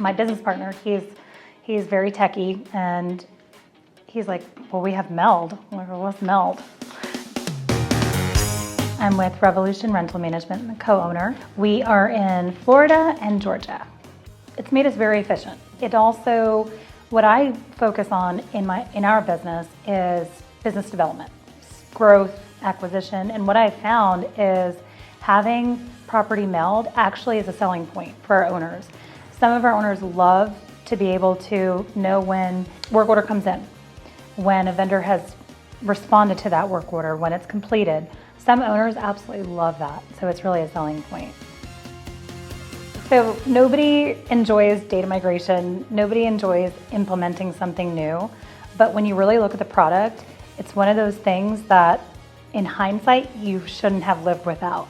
My business partner, he's very techie, and he's like, well, we have Meld. I'm like, well, what's Meld? I'm with Revolution Rental Management, the co-owner. We are in Florida and Georgia. It's made us very efficient. It also, what I focus on in our business is business development, growth, acquisition, and what I found is having Property Meld actually is a selling point for our owners. Some of our owners love to be able to know when work order comes in, when a vendor has responded to that work order, when it's completed. Some owners absolutely love that, so it's really a selling point. So nobody enjoys data migration, nobody enjoys implementing something new, but when you really look at the product, it's one of those things that in hindsight you shouldn't have lived without.